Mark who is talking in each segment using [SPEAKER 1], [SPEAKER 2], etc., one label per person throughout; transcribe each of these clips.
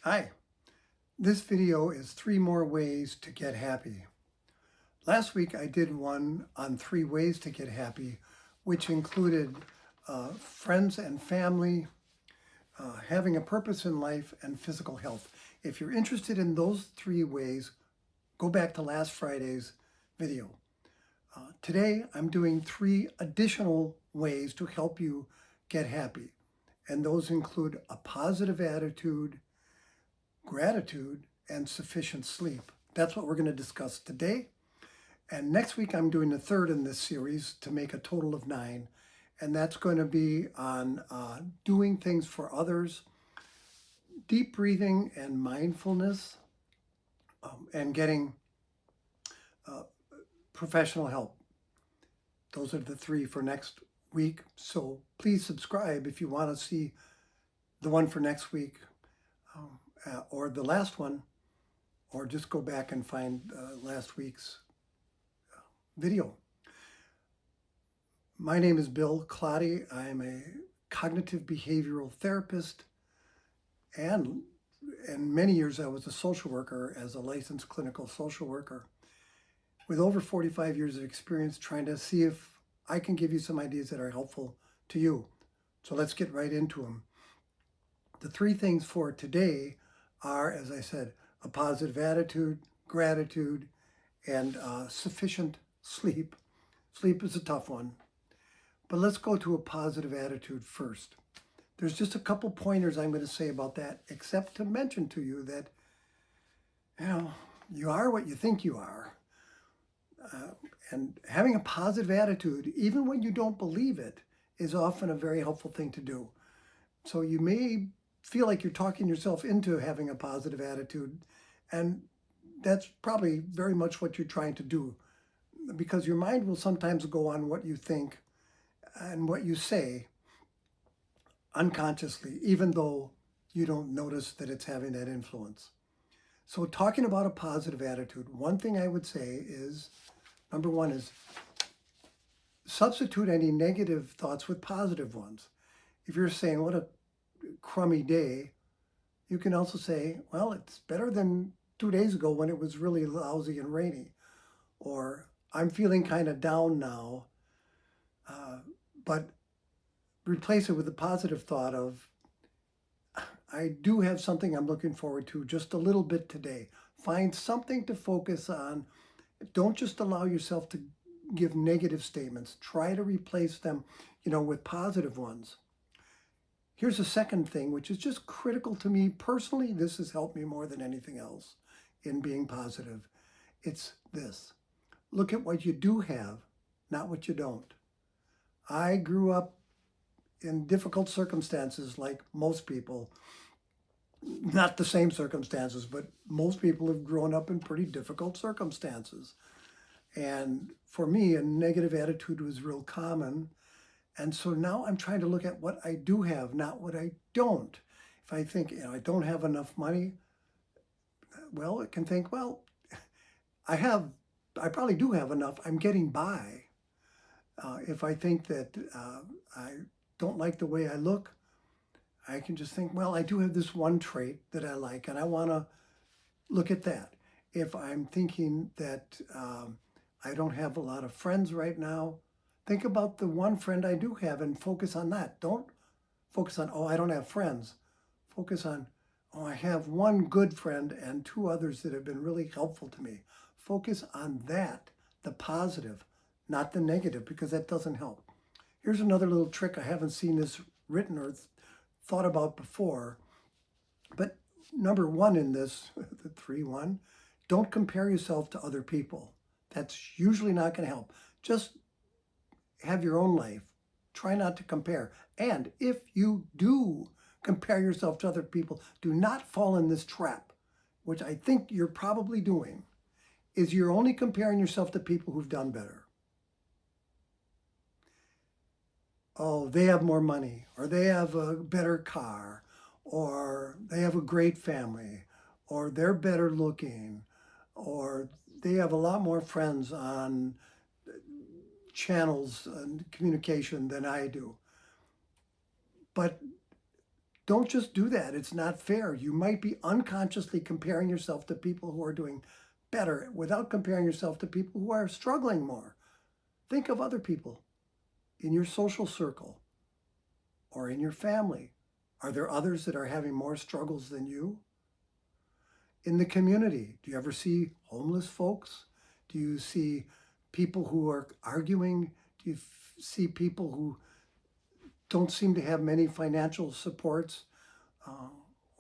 [SPEAKER 1] Hi, this video is 3 more ways to get happy. Last week I did one on 3 ways to get happy, which included friends and family, having a purpose in life, and physical health. If you're interested in those 3 ways, go back to last Friday's video. Today I'm doing 3 additional ways to help you get happy, and those include a positive attitude, gratitude, and sufficient sleep. That's what we're going to discuss today. And next week, I'm doing the third in this series to make a total of 9. And that's going to be on doing things for others, deep breathing and mindfulness, and getting professional help. Those are the 3 for next week. So please subscribe if you want to see the one for next week, or the last one, or just go back and find last week's video. My name is Bill Clotty. I'm a cognitive behavioral therapist, and many years I was a social worker as a licensed clinical social worker with over 45 years of experience trying to see if I can give you some ideas that are helpful to you. So let's get right into them. The 3 things for today are, as I said, a positive attitude, gratitude, and sufficient sleep. Sleep is a tough one. But let's go to a positive attitude first. There's just a couple pointers I'm going to say about that, except to mention to you that, you are what you think you are. And having a positive attitude, even when you don't believe it, is often a very helpful thing to do. So you may feel like you're talking yourself into having a positive attitude, and that's probably very much what you're trying to do, because your mind will sometimes go on what you think and what you say unconsciously, even though you don't notice that it's having that influence. So talking about a positive attitude, one thing I would say is, number 1 is substitute any negative thoughts with positive ones. If you're saying, what a crummy day, you can also say, well, it's better than 2 days ago when it was really lousy and rainy. Or, I'm feeling kind of down now, but replace it with a positive thought of, I do have something I'm looking forward to just a little bit today. Find something to focus on. Don't just allow yourself to give negative statements. Try to replace them, with positive ones. Here's a second thing, which is just critical to me personally. This has helped me more than anything else in being positive. It's this. Look at what you do have, not what you don't. I grew up in difficult circumstances like most people. Not the same circumstances, but most people have grown up in pretty difficult circumstances. And for me, a negative attitude was real common. And so now I'm trying to look at what I do have, not what I don't. If I think, I don't have enough money, well, it can think, well, I probably do have enough. I'm getting by. If I think that I don't like the way I look, I can just think, well, I do have this one trait that I like, and I want to look at that. If I'm thinking that I don't have a lot of friends right now, think about the one friend I do have and focus on that. Don't focus on, oh, I don't have friends. Focus on, oh, I have one good friend and 2 others that have been really helpful to me. Focus on that, the positive, not the negative, because that doesn't help. Here's another little trick. I haven't seen this written or thought about before, but number 1 in this, the 3-1, don't compare yourself to other people. That's usually not going to help. Just have your own life. Try not to compare. And if you do compare yourself to other people, do not fall in this trap, which I think you're probably doing, is you're only comparing yourself to people who've done better. Oh, they have more money, or they have a better car, or they have a great family, or they're better looking, or they have a lot more friends on channels and communication than I do. But Don't just do that. It's not fair. You might be unconsciously comparing yourself to people who are doing better without comparing yourself to people who are struggling more. Think of other people in your social circle or in your family. Are there others that are having more struggles than you? In the community, do you ever see homeless folks? Do you see people who are arguing? Do you see people who don't seem to have many financial supports?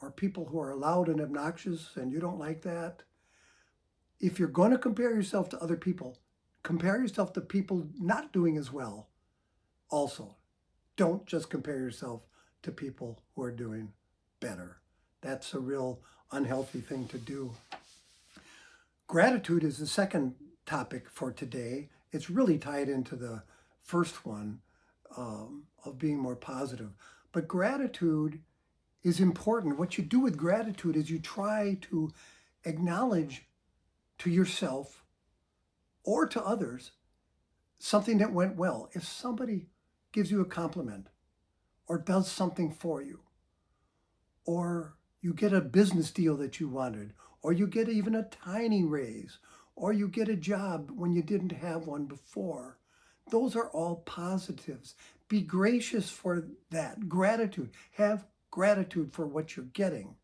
[SPEAKER 1] Or people who are loud and obnoxious and you don't like that? If you're going to compare yourself to other people, compare yourself to people not doing as well also. Don't just compare yourself to people who are doing better. That's a real unhealthy thing to do. Gratitude is the second topic for today. It's really tied into the first one of being more positive. But gratitude is important. What you do with gratitude is you try to acknowledge to yourself or to others something that went well. If somebody gives you a compliment or does something for you, or you get a business deal that you wanted, or you get even a tiny raise, or you get a job when you didn't have one before, those are all positives. Be gracious for that. Gratitude. Have gratitude for what you're getting.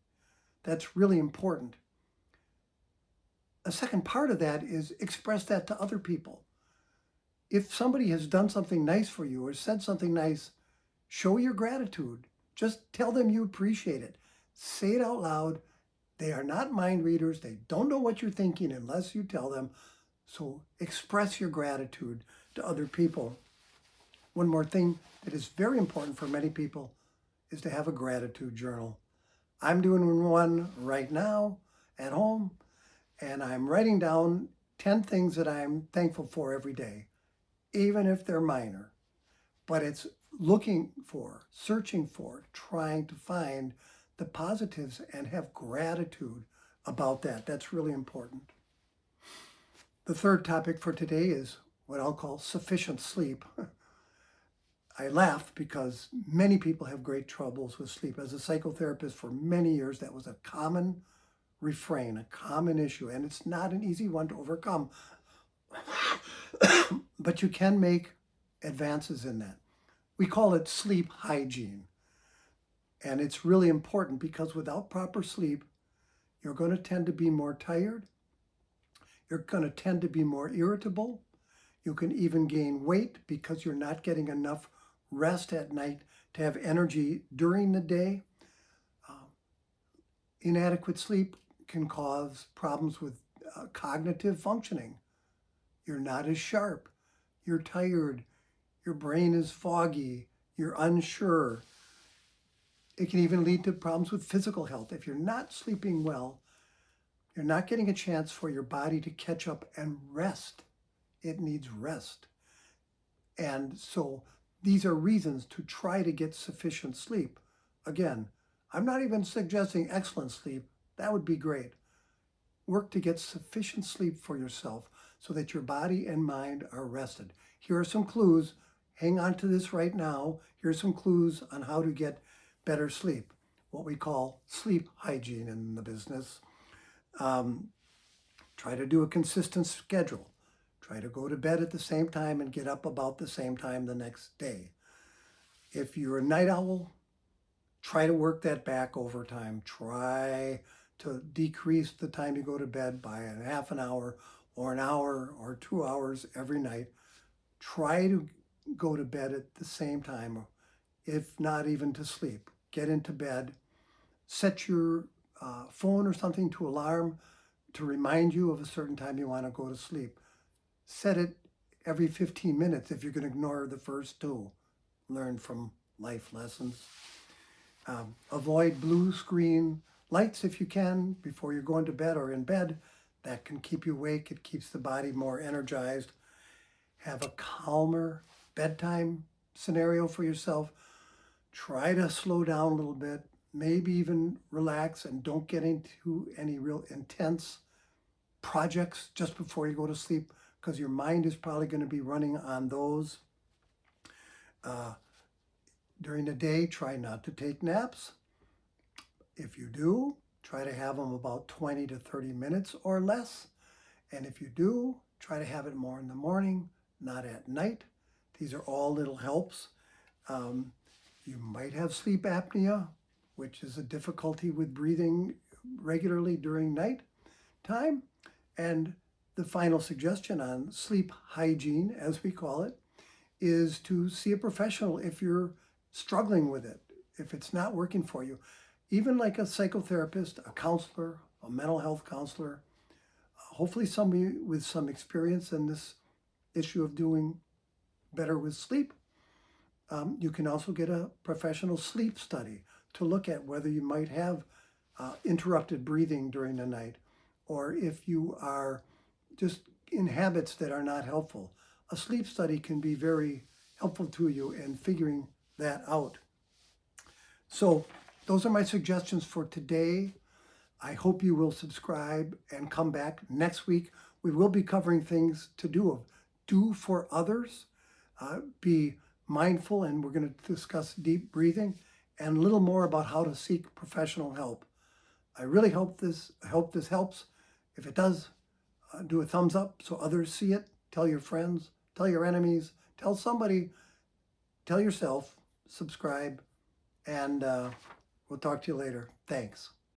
[SPEAKER 1] That's really important. A second part of that is express that to other people. If somebody has done something nice for you or said something nice, show your gratitude. Just tell them you appreciate it. Say it out loud. They are not mind readers. They don't know what you're thinking unless you tell them. So express your gratitude to other people. One more thing that is very important for many people is to have a gratitude journal. I'm doing one right now at home, and I'm writing down 10 things that I'm thankful for every day, even if they're minor. But it's looking for, searching for, trying to find the positives and have gratitude about that. That's really important. The third topic for today is what I'll call sufficient sleep. I laugh because many people have great troubles with sleep. As a psychotherapist for many years, that was a common refrain, a common issue, and it's not an easy one to overcome. But you can make advances in that. We call it sleep hygiene. And it's really important because without proper sleep, you're going to tend to be more tired. You're going to tend to be more irritable. You can even gain weight because you're not getting enough rest at night to have energy during the day. Inadequate sleep can cause problems with cognitive functioning. You're not as sharp. You're tired. Your brain is foggy. You're unsure. It can even lead to problems with physical health. If you're not sleeping well, you're not getting a chance for your body to catch up and rest. It needs rest. And so these are reasons to try to get sufficient sleep. Again, I'm not even suggesting excellent sleep. That would be great. Work to get sufficient sleep for yourself so that your body and mind are rested. Here are some clues. Hang on to this right now. Here's some clues on how to get better sleep, what we call sleep hygiene in the business. Try to do a consistent schedule. Try to go to bed at the same time and get up about the same time the next day. If you're a night owl, try to work that back over time. Try to decrease the time you go to bed by a half an hour or 2 hours every night. Try to go to bed at the same time, if not even to sleep. Get into bed. Set your phone or something to alarm to remind you of a certain time you want to go to sleep. Set it every 15 minutes if you're going to ignore the first two. Learn from life lessons. Avoid blue screen lights if you can before you're going to bed or in bed. That can keep you awake. It keeps the body more energized. Have a calmer bedtime scenario for yourself. Try to slow down a little bit. Maybe even relax and don't get into any real intense projects just before you go to sleep because your mind is probably going to be running on those. During the day, try not to take naps. If you do, try to have them about 20 to 30 minutes or less. And if you do, try to have it more in the morning, not at night. These are all little helps. Um, you might have sleep apnea, which is a difficulty with breathing regularly during night time. And the final suggestion on sleep hygiene, as we call it, is to see a professional if you're struggling with it, if it's not working for you. Even like a psychotherapist, a counselor, a mental health counselor, hopefully somebody with some experience in this issue of doing better with sleep. You can also get a professional sleep study to look at whether you might have interrupted breathing during the night, or if you are just in habits that are not helpful. A sleep study can be very helpful to you in figuring that out. So those are my suggestions for today. I hope you will subscribe and come back next week. We will be covering things to do for others, be mindful, and we're going to discuss deep breathing and a little more about how to seek professional help. I really hope this helps. If it does, do a thumbs up so others see it. Tell your friends, tell your enemies, tell somebody, tell yourself, subscribe, and we'll talk to you later. Thanks.